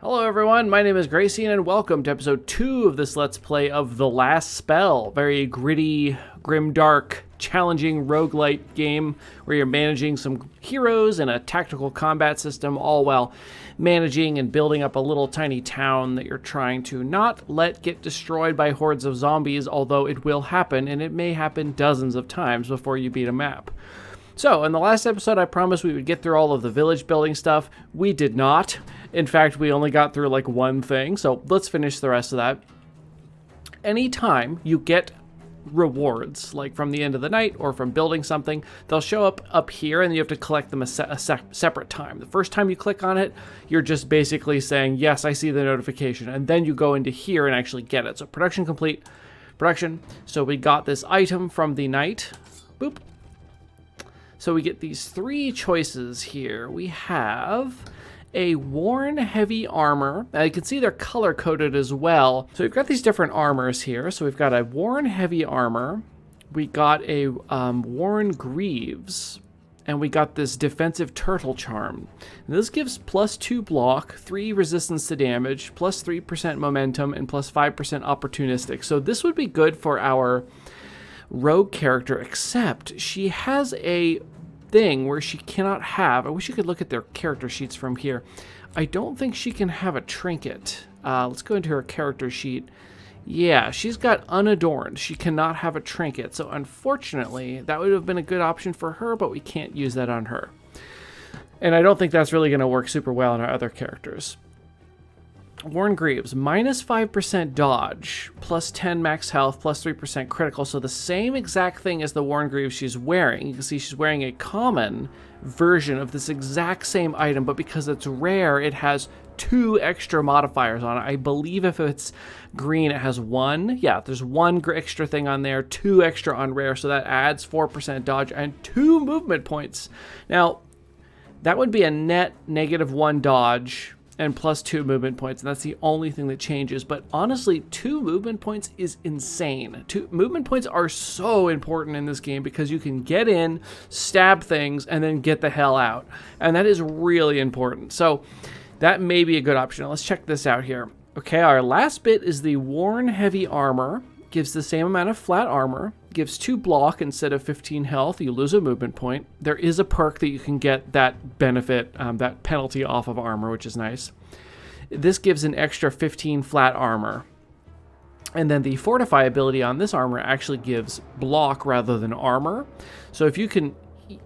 Hello everyone, my name is Gracian and welcome to episode 2 of this Let's Play of The Last Spell. Very gritty, grimdark, challenging roguelite game where you're managing some heroes and a tactical combat system, all while managing and building up a little tiny town that you're trying to not let get destroyed by hordes of zombies, although it will happen, and it may happen dozens of times before you beat a map. So, in the last episode, I promised we would get through all of the village building stuff. We did not. In fact, we only got through like one thing, so let's finish the rest of that. Anytime you get rewards, like from the end of the night or from building something, they'll show up here and you have to collect them a separate time. The first time you click on it, you're just basically saying, yes, I see the notification, and then you go into here and actually get it. So production complete, production. So we got this item from the night. Boop. So we get these three choices here. We have a worn heavy armor. Now you can see they're color coded as well. So we've got these different armors here. So we've got a worn heavy armor. We got a worn greaves. And we got this defensive turtle charm. And this gives +2 block, 3 resistance to damage, +3% momentum, and +5% opportunistic. So this would be good for our rogue character, except she has a thing where she cannot have, I wish you could look at their character sheets from here. I don't think she can have a trinket. Let's go into her character sheet. Yeah, she's got unadorned. She cannot have a trinket. So unfortunately, that would have been a good option for her, but we can't use that on her. And I don't think that's really going to work super well on our other characters. Worn Greaves, -5% dodge, +10 max health, +3% critical. So the same exact thing as the Worn Greaves she's wearing. You can see she's wearing a common version of this exact same item, but because it's rare, it has 2 extra modifiers on it. I believe if it's green, it has 1. Yeah, there's 1 extra thing on there, 2 extra on rare, so that adds 4% dodge and 2 movement points. Now, that would be a net -1 dodge and +2 movement points, and that's the only thing that changes. But honestly, 2 movement points is insane. 2 movement points are so important in this game because you can get in, stab things, and then get the hell out. And that is really important. So that may be a good option. Let's check this out here. Okay, our last bit is the worn heavy armor. Gives the same amount of flat armor, gives 2 block instead of 15 health. You lose a movement point. There is a perk that you can get that benefit, that penalty off of armor, which is nice. This gives an extra 15 flat armor. And then the fortify ability on this armor actually gives block rather than armor. So if you can,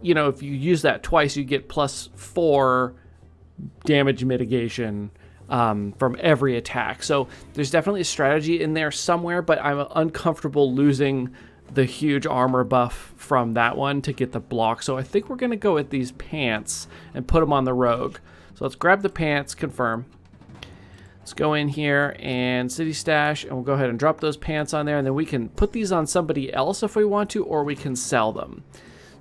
if you use that twice, you get +4 damage mitigation from every attack. So there's definitely a strategy in there somewhere, but I'm uncomfortable losing the huge armor buff from that one to get the block. So I think we're going to go with these pants and put them on the rogue. So let's grab the pants, confirm. Let's go in here and city stash, and we'll go ahead and drop those pants on there, and then we can put these on somebody else if we want to, or we can sell them.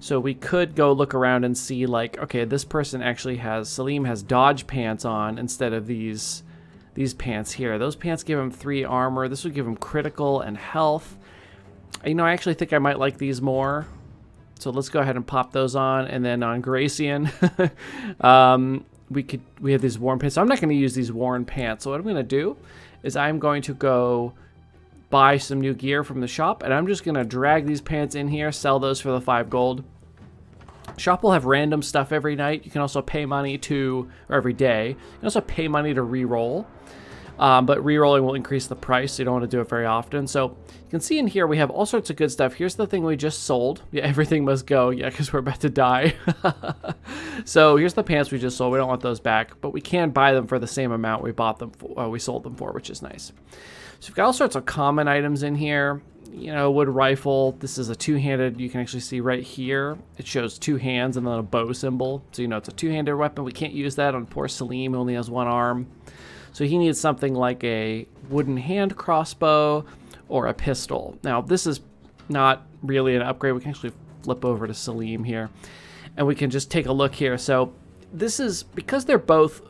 So we could go look around and see, like, okay, this person actually has, Salim has dodge pants on instead of these pants here. Those pants give him 3 armor. This would give him critical and health. I actually think I might like these more. So let's go ahead and pop those on. And then on Gracian, we have these worn pants. So I'm not going to use these worn pants. So what I'm going to do is I'm going to go buy some new gear from the shop, and I'm just going to drag these pants in here, sell those for the 5 gold. Shop will have random stuff every night. You can also pay money or every day. You can also pay money to re-roll, but re-rolling will increase the price, so you don't want to do it very often. So you can see in here we have all sorts of good stuff. Here's the thing we just sold. Yeah, everything must go. Yeah, because we're about to die. So here's the pants we just sold. We don't want those back, but we can buy them for the same amount we bought them for, we sold them for, which is nice. So we've got all sorts of common items in here. Wood rifle. This is a 2-handed. You can actually see right here. It shows 2 hands and then a bow symbol. So it's a 2-handed weapon. We can't use that on poor Salim, who only has 1 arm. So he needs something like a wooden hand crossbow or a pistol. Now this is not really an upgrade. We can actually flip over to Salim here, and we can just take a look here. So this is, because they're both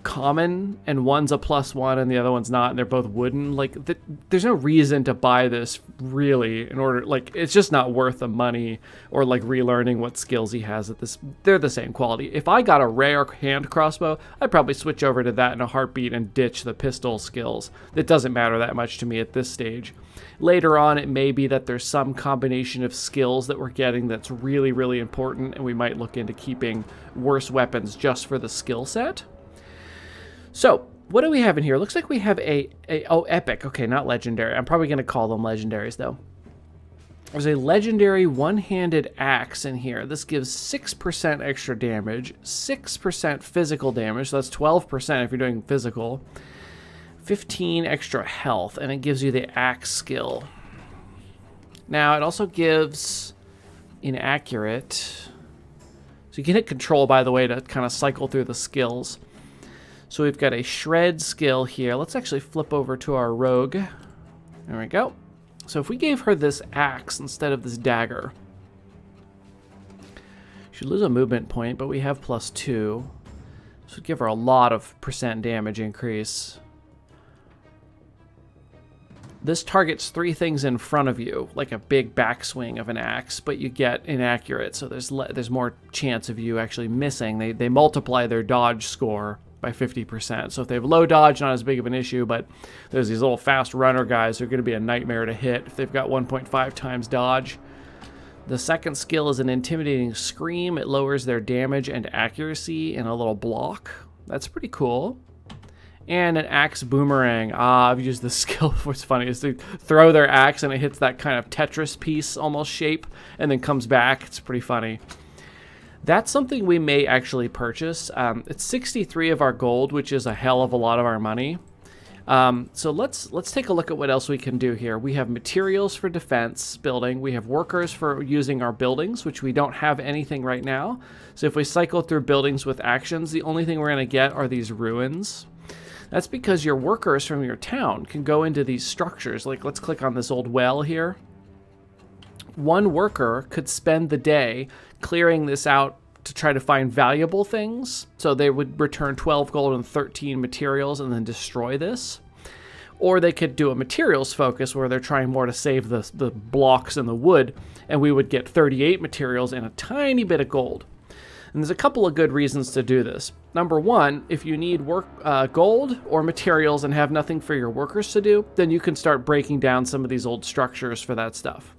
common and one's a +1 and the other one's not, and they're both wooden, like there's no reason to buy this really in order, like it's just not worth the money or like relearning what skills he has at this. They're the same quality. If I got a rare hand crossbow, I'd probably switch over to that in a heartbeat and ditch the pistol skills. It doesn't matter that much to me at this stage. Later on, it may be that there's some combination of skills that we're getting that's really, really important, and we might look into keeping worse weapons just for the skill set. So, what do we have in here? Looks like we have oh, epic. Okay, not legendary. I'm probably going to call them legendaries, though. There's a legendary one-handed axe in here. This gives 6% extra damage, 6% physical damage, so that's 12% if you're doing physical, 15 extra health, and it gives you the axe skill. Now, it also gives inaccurate. So you can hit control, by the way, to kind of cycle through the skills. So we've got a shred skill here. Let's actually flip over to our rogue. There we go. So if we gave her this axe instead of this dagger, she'd lose a movement point, but we have +2. So we'd give her a lot of % damage increase. This targets 3 things in front of you, like a big backswing of an axe, but you get inaccurate, so there's more chance of you actually missing. They multiply their dodge score by 50%. So if they have low dodge, not as big of an issue, but there's these little fast runner guys who are going to be a nightmare to hit if they've got 1.5 times dodge. The second skill is an intimidating scream. It lowers their damage and accuracy in a little block. That's pretty cool. And an axe boomerang. I've used this skill. What's funny is they throw their axe and it hits that kind of Tetris piece almost shape and then comes back. It's pretty funny. That's something we may actually purchase. It's 63 of our gold, which is a hell of a lot of our money. So let's take a look at what else we can do here. We have materials for defense building. We have workers for using our buildings, which we don't have anything right now. So if we cycle through buildings with actions, the only thing we're going to get are these ruins. That's because your workers from your town can go into these structures. Like, let's click on this old well here. One worker could spend the day clearing this out to try to find valuable things. So they would return 12 gold and 13 materials and then destroy this. Or they could do a materials focus where they're trying more to save the blocks and the wood, and we would get 38 materials and a tiny bit of gold. And there's a couple of good reasons to do this. Number one, if you need gold or materials and have nothing for your workers to do, then you can start breaking down some of these old structures for that stuff.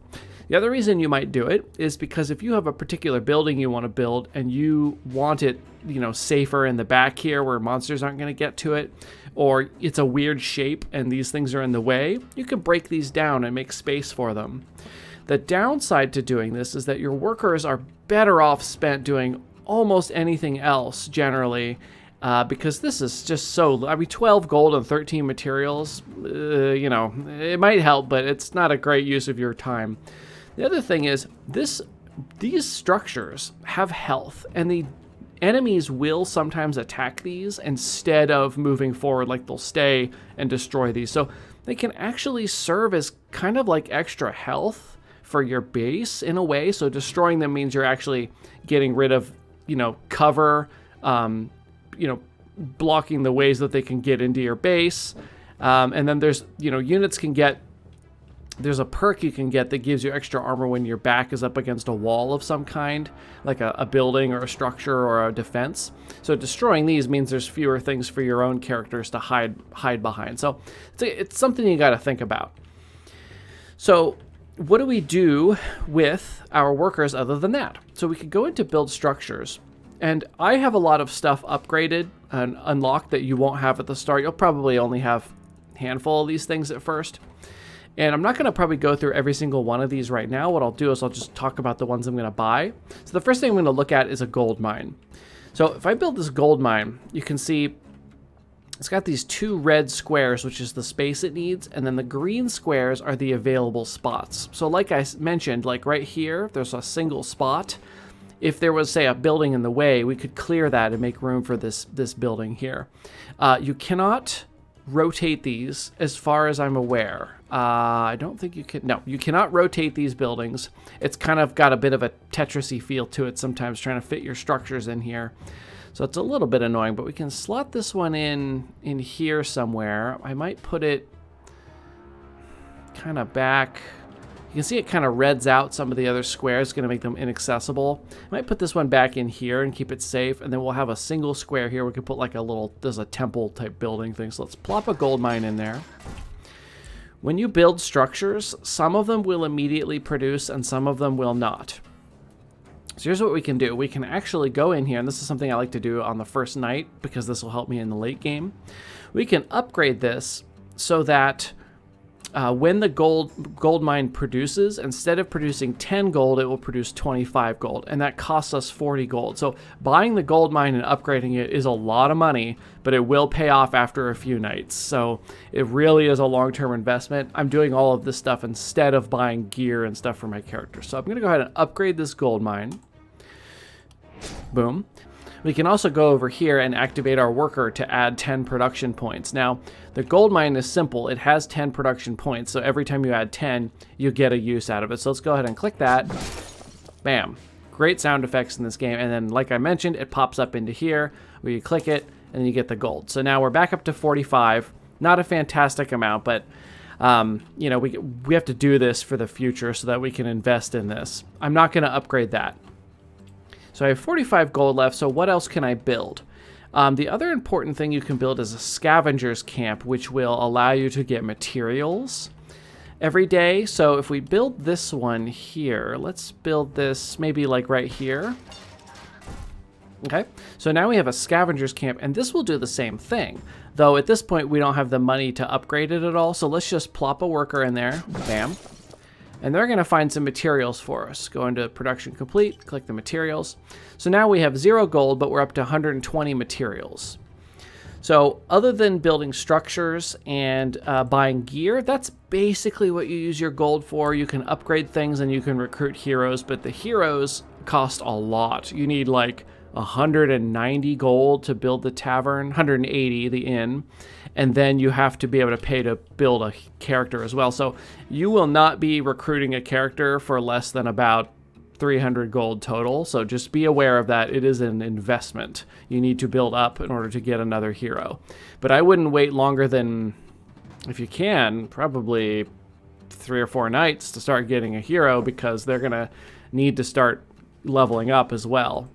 The other reason you might do it is because if you have a particular building you want to build and you want it, safer in the back here where monsters aren't going to get to it, or it's a weird shape and these things are in the way, you can break these down and make space for them. The downside to doing this is that your workers are better off spent doing almost anything else generally, because this is just so, 12 gold and 13 materials, it might help, but it's not a great use of your time. The other thing is these structures have health, and the enemies will sometimes attack these instead of moving forward. Like, they'll stay and destroy these. So they can actually serve as kind of like extra health for your base in a way. So destroying them means you're actually getting rid of, cover, blocking the ways that they can get into your base. And then there's, units can get, there's a perk you can get that gives you extra armor when your back is up against a wall of some kind, like a building or a structure or a defense. So destroying these means there's fewer things for your own characters to hide behind. So it's something you got to think about. So what do we do with our workers other than that? So we could go into build structures, and I have a lot of stuff upgraded and unlocked that you won't have at the start. You'll probably only have a handful of these things at first. And I'm not going to probably go through every single one of these right now. What I'll do is I'll just talk about the ones I'm going to buy. So the first thing I'm going to look at is a gold mine. So if I build this gold mine, you can see it's got these 2 red squares, which is the space it needs, and then the green squares are the available spots. So like I mentioned, like right here, there's a single spot. If there was, say, a building in the way, we could clear that and make room for this building here. You cannot rotate these as far as I'm aware. I don't think you can. No, you cannot rotate these buildings. It's kind of got a bit of a Tetris-y feel to it sometimes, trying to fit your structures in here. So it's a little bit annoying, but we can slot this one in here somewhere. I might put it kind of back. You can see it kind of reds out some of the other squares, going to make them inaccessible. I might put this one back in here and keep it safe, and then we'll have a single square here. We can put like a little, there's a temple type building thing. So let's plop a gold mine in there. When you build structures, some of them will immediately produce and some of them will not. So here's what we can do. We can actually go in here, and this is something I like to do on the first night because this will help me in the late game. We can upgrade this so that when the gold mine produces, instead of producing 10 gold, it will produce 25 gold, and that costs us 40 gold. So buying the gold mine and upgrading it is a lot of money, but it will pay off after a few nights. So it really is a long-term investment. I'm doing all of this stuff instead of buying gear and stuff for my character. So I'm going to go ahead and upgrade this gold mine. Boom. We can also go over here and activate our worker to add 10 production points. Now, the gold mine is simple. It has 10 production points, so every time you add 10, you get a use out of it. So let's go ahead and click that. Bam. Great sound effects in this game. And then, like I mentioned, it pops up into here where you click it, and then you get the gold. So now we're back up to 45. Not a fantastic amount, but you know, we have to do this for the future so that we can invest in this. I'm not going to upgrade that. So I have 45 gold left, so what else can I build? The other important thing you can build is a scavenger's camp, which will allow you to get materials every day. So if we build this one here, let's build this maybe like right here. Okay, so now we have a scavenger's camp, and this will do the same thing. Though at this point, we don't have the money to upgrade it at all, so let's just plop a worker in there. Bam. And they're going to find some materials for us. Go into production complete, click the materials. So now we have 0 gold, but we're up to 120 materials. So other than building structures and buying gear, that's basically what you use your gold for. You can upgrade things and you can recruit heroes, but the heroes cost a lot. You need like 190 gold to build the tavern, 180 the inn, and then you have to be able to pay to build a character as well. So you will not be recruiting a character for less than about 300 gold total. So just be aware of that. It is an investment. You need to build up in order to get another hero. But I wouldn't wait longer than, if you can, probably 3 or 4 nights to start getting a hero, because they're going to need to start leveling up as well.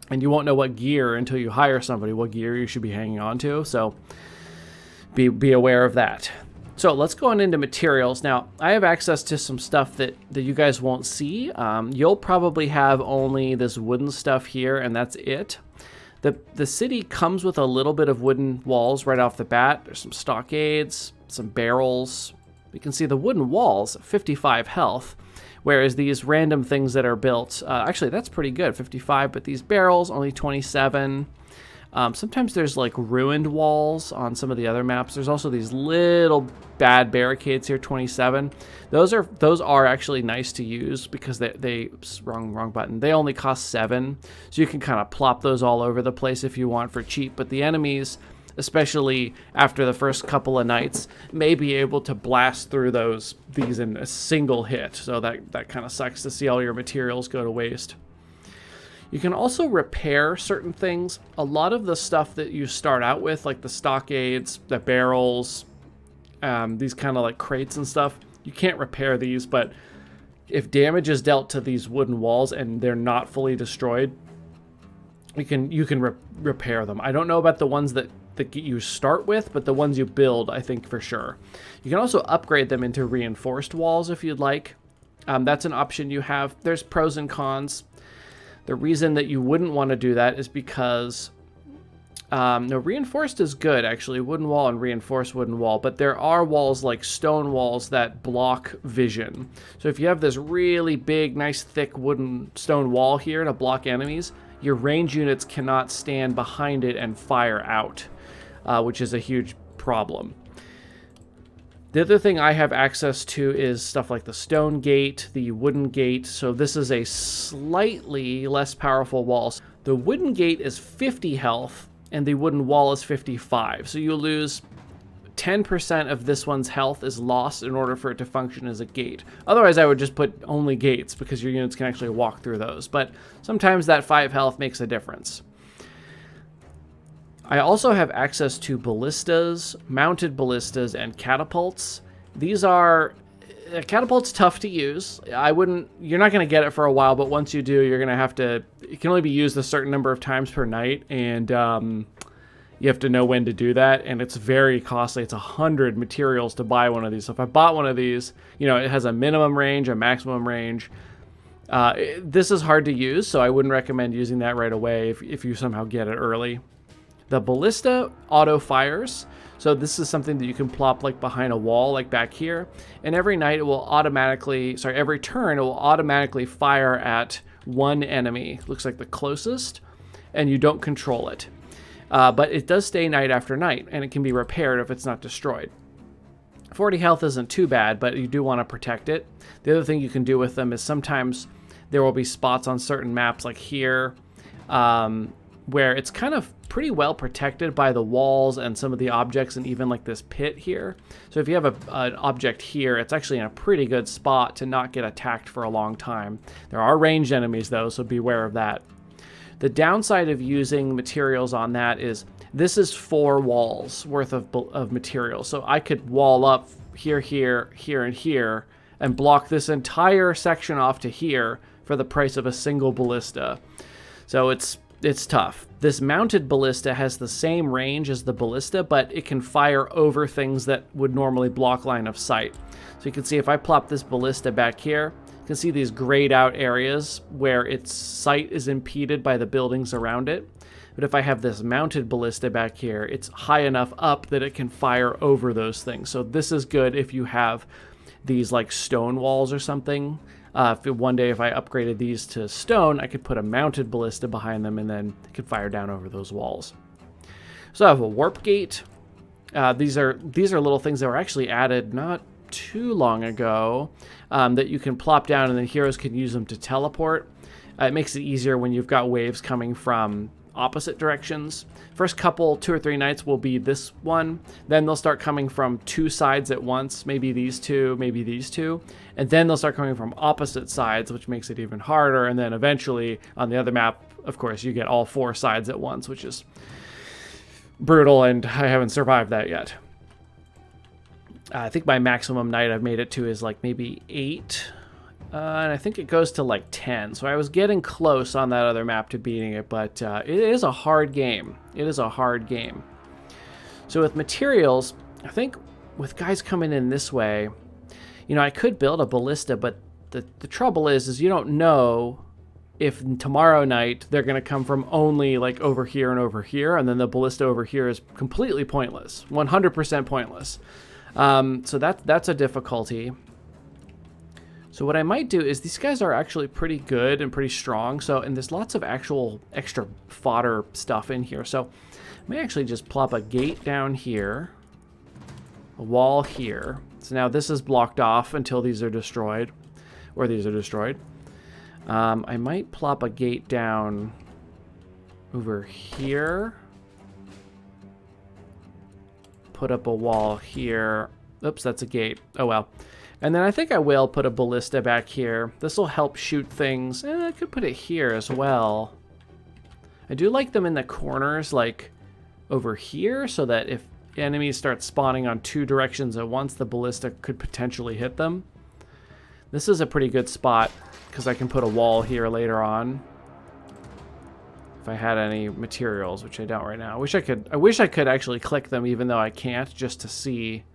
And you won't know what gear until you hire somebody, what gear you should be hanging on to. So be aware of that. So let's go on into materials. Now, I have access to some stuff that you guys won't see. You'll probably have only this wooden stuff here, and that's it. The city comes with a little bit of wooden walls right off the bat. There's some stockades, some barrels. You can see the wooden walls, 55 health. Whereas these random things that are built, actually that's pretty good, 55, but these barrels, only 27. Sometimes there's like ruined walls on some of the other maps. There's also these little bad barricades here, 27. Those are actually nice to use because wrong button. They only cost 7, so you can kind of plop those all over the place if you want for cheap. But the enemies, especially after the first couple of nights, may be able to blast through these in a single hit. So that kind of sucks to see all your materials go to waste. You can also repair certain things. A lot of the stuff that you start out with, like the stockades, the barrels, these kind of like crates and stuff, you can't repair these, but if damage is dealt to these wooden walls and they're not fully destroyed, you can repair them. I don't know about the ones that you start with, but the ones you build, I think for sure. You can also upgrade them into reinforced walls if you'd like. That's an option you have. There's pros and cons. The reason that you wouldn't want to do that is because no, reinforced is good actually, wooden wall and reinforced wooden wall, but there are walls like stone walls that block vision. So if you have this really big, nice, thick wooden stone wall here to block enemies, your range units cannot stand behind it and fire out, which is a huge problem. The other thing I have access to is stuff like the stone gate, the wooden gate. So this is a slightly less powerful wall. The wooden gate is 50 health and the wooden wall is 55. So you lose 10% of this one's health is lost in order for it to function as a gate. Otherwise, I would just put only gates because your units can actually walk through those. But sometimes that 5 health makes a difference. I also have access to ballistas, mounted ballistas, and catapults. These are... catapult's tough to use. You're not going to get it for a while, but once you do, you're going to have to... It can only be used a certain number of times per night, and you have to know when to do that, and it's very costly. It's 100 materials to buy one of these. So if I bought one of these, it has a minimum range, a maximum range. This is hard to use, so I wouldn't recommend using that right away if you somehow get it early. The ballista auto fires. So this is something that you can plop like behind a wall, like back here. And every night it will every turn it will automatically fire at one enemy. Looks like the closest, and you don't control it. But it does stay night after night, and it can be repaired if it's not destroyed. 40 health isn't too bad, but you do want to protect it. The other thing you can do with them is sometimes there will be spots on certain maps like here, where it's kind of pretty well protected by the walls and some of the objects, and even like this pit here. So if you have an object here, it's actually in a pretty good spot to not get attacked for a long time. There are ranged enemies though, so beware of that. The downside of using materials on that is this is 4 walls worth of material. So I could wall up here, here, here, and here, and block this entire section off to here for the price of a single ballista. So it's tough. This mounted ballista has the same range as the ballista, but it can fire over things that would normally block line of sight. So you can see if I plop this ballista back here, you can see these grayed out areas where its sight is impeded by the buildings around it. But if I have this mounted ballista back here, it's high enough up that it can fire over those things. So this is good if you have these like stone walls or something. One day if I upgraded these to stone, I could put a mounted ballista behind them, and then it could fire down over those walls. So I have a warp gate. These are little things that were actually added not too long ago, that you can plop down, and then heroes can use them to teleport. It makes it easier when you've got waves coming from opposite directions. First couple 2 or 3 nights will be this one, then they'll start coming from 2 sides at once, maybe these 2, maybe these 2, and then they'll start coming from opposite sides, which makes it even harder. And then eventually on the other map, of course, you get all 4 sides at once, which is brutal, and I haven't survived that yet. I think my maximum night I've made it to is like maybe 8, and I think it goes to like 10. So I was getting close on that other map to beating it, but it is a hard game. It is a hard game. So with materials, I think with guys coming in this way, I could build a ballista, but the trouble is you don't know if tomorrow night they're going to come from only like over here, and then the ballista over here is completely pointless, 100% pointless. So that's a difficulty. So what I might do is, these guys are actually pretty good and pretty strong. And there's lots of actual extra fodder stuff in here. So I may actually just plop a gate down here, a wall here. So now this is blocked off until these are destroyed, or these are destroyed. I might plop a gate down over here. Put up a wall here. Oops, that's a gate. Oh well. And then I think I will put a ballista back here. This will help shoot things. I could put it here as well. I do like them in the corners, like over here, so that if enemies start spawning on 2 directions at once, the ballista could potentially hit them. This is a pretty good spot because I can put a wall here later on if I had any materials, which I don't right now. I wish I could actually click them, even though I can't, just to see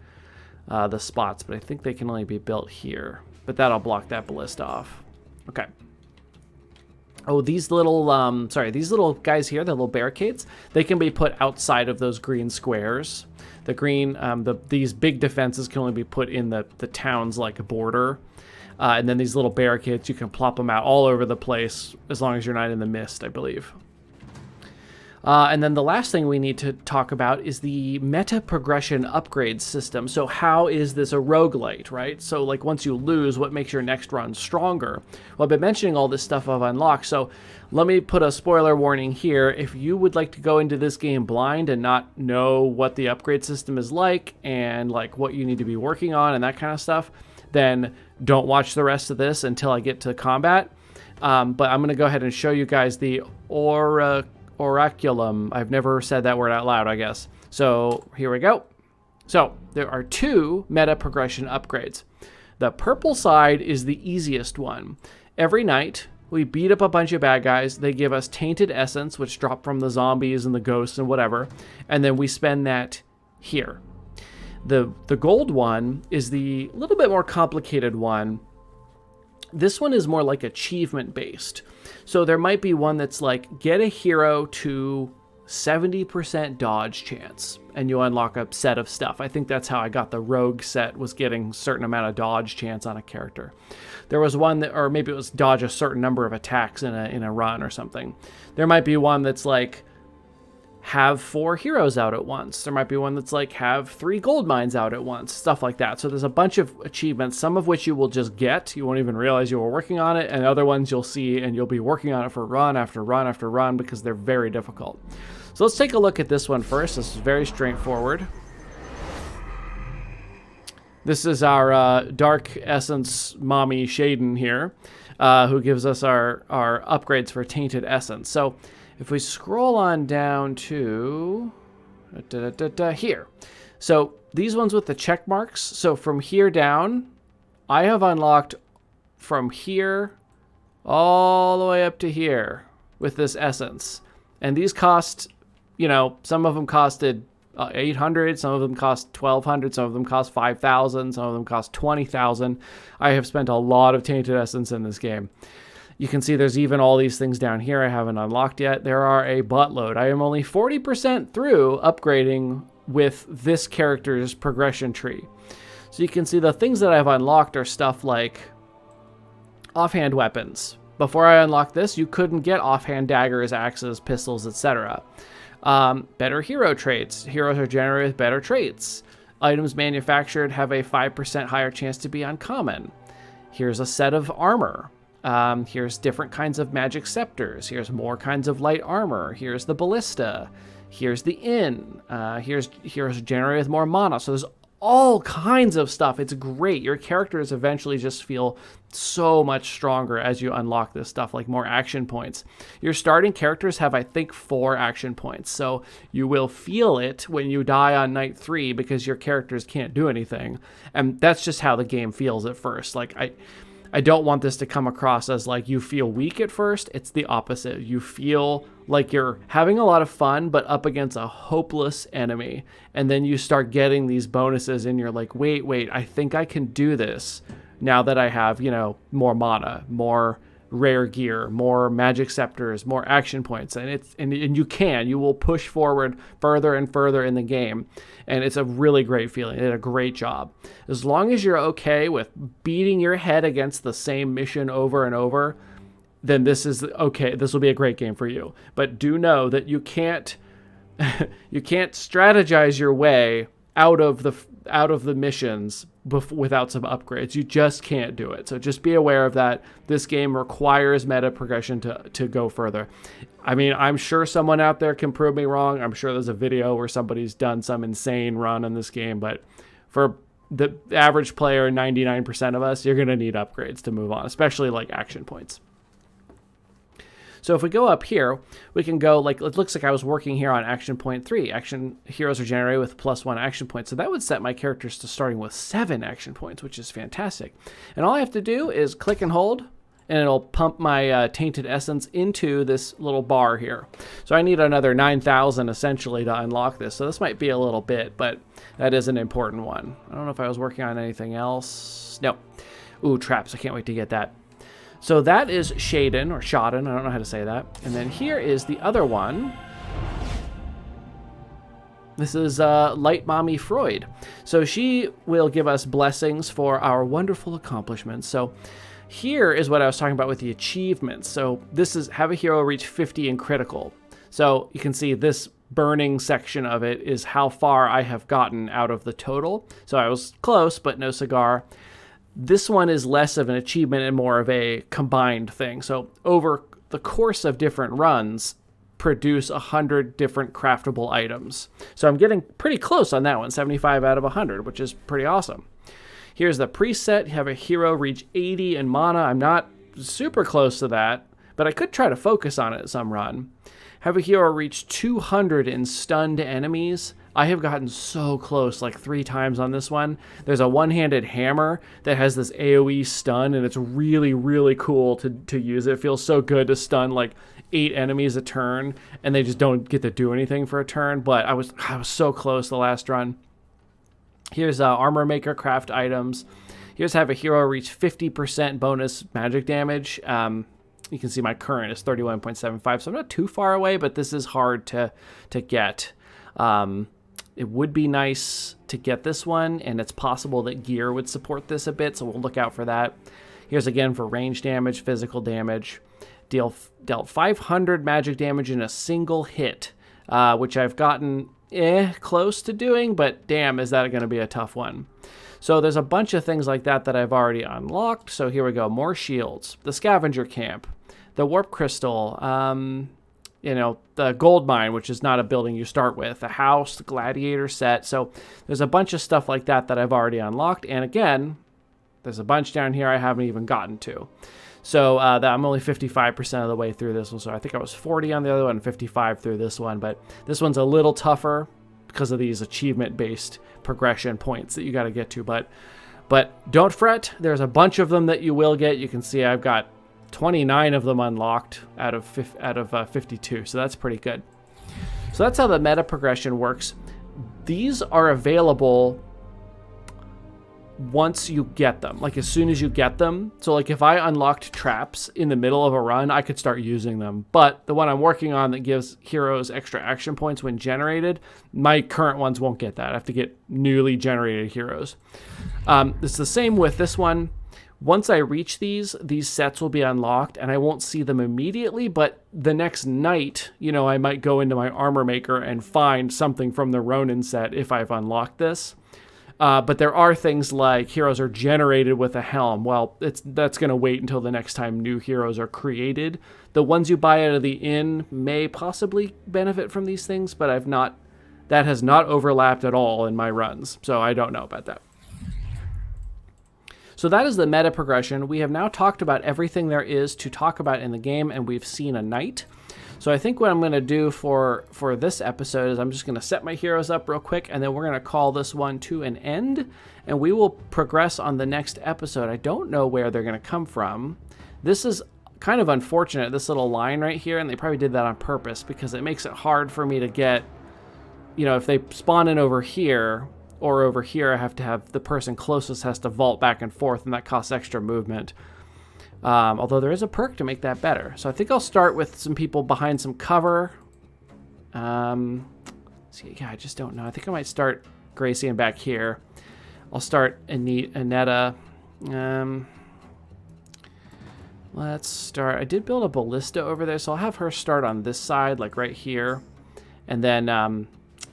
the spots, but I think they can only be built here. But that'll block that ballista off. Okay. Oh, these little, these little guys here, the little barricades, they can be put outside of those green squares. The green, these big defenses can only be put in the town's like border. And then these little barricades, you can plop them out all over the place as long as you're not in the mist, I believe. And then the last thing we need to talk about is the meta progression upgrade system. So how is this a roguelite, right? So like once you lose, what makes your next run stronger? Well, I've been mentioning all this stuff I've unlocked, so let me put a spoiler warning here. If you would like to go into this game blind and not know what the upgrade system is like and like what you need to be working on and that kind of stuff, then don't watch the rest of this until I get to combat. But I'm going to go ahead and show you guys the oraculum. I've never said that word out loud, I guess. So here we go. So there are 2 meta progression upgrades. The purple side is the easiest one. Every night, we beat up a bunch of bad guys. They give us tainted essence, which drop from the zombies and the ghosts and whatever. And then we spend that here. The gold one is the little bit more complicated one. This one is more like achievement based. So there might be one that's like, get a hero to 70% dodge chance, and you unlock a set of stuff. I think that's how I got the rogue set, was getting a certain amount of dodge chance on a character. There was one that, or maybe it was dodge a certain number of attacks in a run or something. There might be one that's like, have 4 heroes out at once. There might be one that's like, have 3 gold mines out at once, stuff like that. So there's a bunch of achievements, some of which you will just get. You won't even realize you were working on it, and other ones you'll see and you'll be working on it for run after run after run because they're very difficult. So let's take a look at this one first. This is very straightforward. This is our Dark Essence Mommy Shaden here, who gives us our upgrades for Tainted Essence. So if we scroll on down to here. So these ones with the check marks. So from here down, I have unlocked from here all the way up to here with this essence. And these cost, you know, some of them costed 800, some of them cost 1,200, some of them cost 5,000, some of them cost 20,000. I have spent a lot of Tainted Essence in this game. You can see there's even all these things down here I haven't unlocked yet. There are a buttload. I am only 40% through upgrading with this character's progression tree. So you can see the things that I've unlocked are stuff like offhand weapons. Before I unlocked this, you couldn't get offhand daggers, axes, pistols, etc. Better hero traits. Heroes are generated with better traits. Items manufactured have a 5% higher chance to be uncommon. Here's a set of armor. Here's different kinds of magic scepters. Here's more kinds of light armor. Here's the ballista. Here's the inn. Here's generated with more mana. So there's all kinds of stuff. It's great. Your characters eventually just feel so much stronger as you unlock this stuff, like more action points. Your starting characters have, I think, 4 action points. So you will feel it when you die on night 3 because your characters can't do anything. And that's just how the game feels at first. Like, I don't want this to come across as like you feel weak at first. It's the opposite. You feel like you're having a lot of fun, but up against a hopeless enemy. And then you start getting these bonuses and you're like, wait, I think I can do this now that I have, you know, more mana, more rare gear, more magic scepters, more action points. And you will push forward further and further in the game. And it's a really great feeling. They did a great job. As long as you're okay with beating your head against the same mission over and over, then this is okay. This will be a great game for you. But do know that you can't strategize your way out of the missions without some upgrades. You just can't do it. So just be aware of that. This game requires meta progression to go further. I mean, I'm sure someone out there can prove me wrong. I'm sure there's a video where somebody's done some insane run in this game, but for the average player, 99% of us, you're going to need upgrades to move on, especially like action points. So if we go up here, we can go, like, it looks like I was working here on action point 3. Action heroes are generated with +1 action points. So that would set my characters to starting with 7 action points, which is fantastic. And all I have to do is click and hold, and it'll pump my Tainted Essence into this little bar here. So I need another 9,000 essentially to unlock this. So this might be a little bit, but that is an important one. I don't know if I was working on anything else. No. Ooh, traps. I can't wait to get that. So that is Shaden, or Shaden, I don't know how to say that. And then here is the other one. This is Light Mommy Freud. So she will give us blessings for our wonderful accomplishments. So here is what I was talking about with the achievements. So this is have a hero reach 50 in critical. So you can see this burning section of it is how far I have gotten out of the total. So I was close, but no cigar. This one is less of an achievement and more of a combined thing. So over the course of different runs, produce 100 different craftable items. So I'm getting pretty close on that one, 75 out of 100, which is pretty awesome. Here's the preset. You have a hero reach 80 in mana. I'm not super close to that, but I could try to focus on it at some run. Have a hero reach 200 in stunned enemies. I have gotten so close, like 3 times on this one. There's a one-handed hammer that has this AoE stun, and it's really, really cool to use it. It feels so good to stun like 8 enemies a turn, and they just don't get to do anything for a turn. But I was so close the last run. Here's Armor Maker craft items. Here's have a hero reach 50% bonus magic damage. You can see my current is 31.75, so I'm not too far away, but this is hard to get. It would be nice to get this one, and it's possible that gear would support this a bit, so we'll look out for that. Here's again for range damage, physical damage. Dealt 500 magic damage in a single hit, which I've gotten close to doing, but damn, is that going to be a tough one. So there's a bunch of things like that I've already unlocked. So here we go. More shields, the scavenger camp, the warp crystal, the gold mine, which is not a building you start with, the house, the gladiator set. So there's a bunch of stuff like that I've already unlocked. And again, there's a bunch down here I haven't even gotten to. So I'm only 55% of the way through this one. So I think I was 40 on the other one, 55 through this one. But this one's a little tougher because of these achievement-based progression points that you got to get to. But don't fret. There's a bunch of them that you will get. You can see I've got 29 of them unlocked out of 52. So that's pretty good. So that's how the meta progression works. These are available once you get them, like as soon as you get them. So like if I unlocked traps in the middle of a run, I could start using them. But the one I'm working on that gives heroes extra action points when generated, my current ones won't get that. I have to get newly generated heroes. It's the same with this one. Once I reach these sets will be unlocked, and I won't see them immediately, but the next night, I might go into my armor maker and find something from the Ronin set if I've unlocked this. But there are things like heroes are generated with a helm. Well, that's going to wait until the next time new heroes are created. The ones you buy out of the inn may possibly benefit from these things, but that has not overlapped at all in my runs, so I don't know about that. So that is the meta progression. We have now talked about everything there is to talk about in the game, and we've seen a knight. So I think what I'm going to do for this episode is I'm just going to set my heroes up real quick, and then we're going to call this one to an end, and we will progress on the next episode. I don't know where they're going to come from. This is kind of unfortunate, this little line right here, and they probably did that on purpose because it makes it hard for me to get, if they spawn in over here or over here, I have to have the person closest has to vault back and forth, and that costs extra movement. Although there is a perk to make that better. So I think I'll start with some people behind some cover. I just don't know. I think I might start Gracie and back here. I'll start Aneta. Let's start. I did build a ballista over there, so I'll have her start on this side, like right here. And then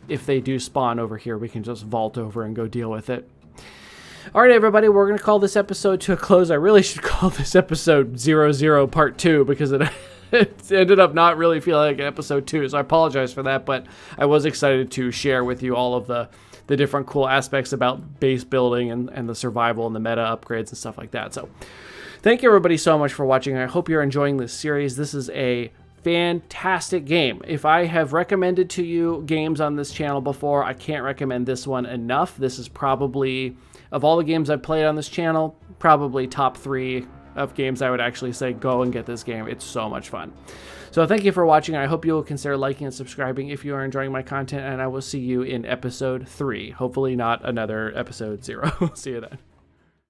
if they do spawn over here, we can just vault over and go deal with it. All right, everybody, we're going to call this episode to a close. I really should call this episode 00 Part 2 because it ended up not really feeling like an episode 2, so I apologize for that, but I was excited to share with you all of the different cool aspects about base building and the survival and the meta upgrades and stuff like that. So thank you, everybody, so much for watching. I hope you're enjoying this series. This is a fantastic game. If I have recommended to you games on this channel before, I can't recommend this one enough. This is probably, of all the games I've played on this channel, probably top 3 of games I would actually say go and get this game. It's so much fun. So thank you for watching. I hope you will consider liking and subscribing if you are enjoying my content, and I will see you in episode 3. Hopefully not another episode 0. See you then.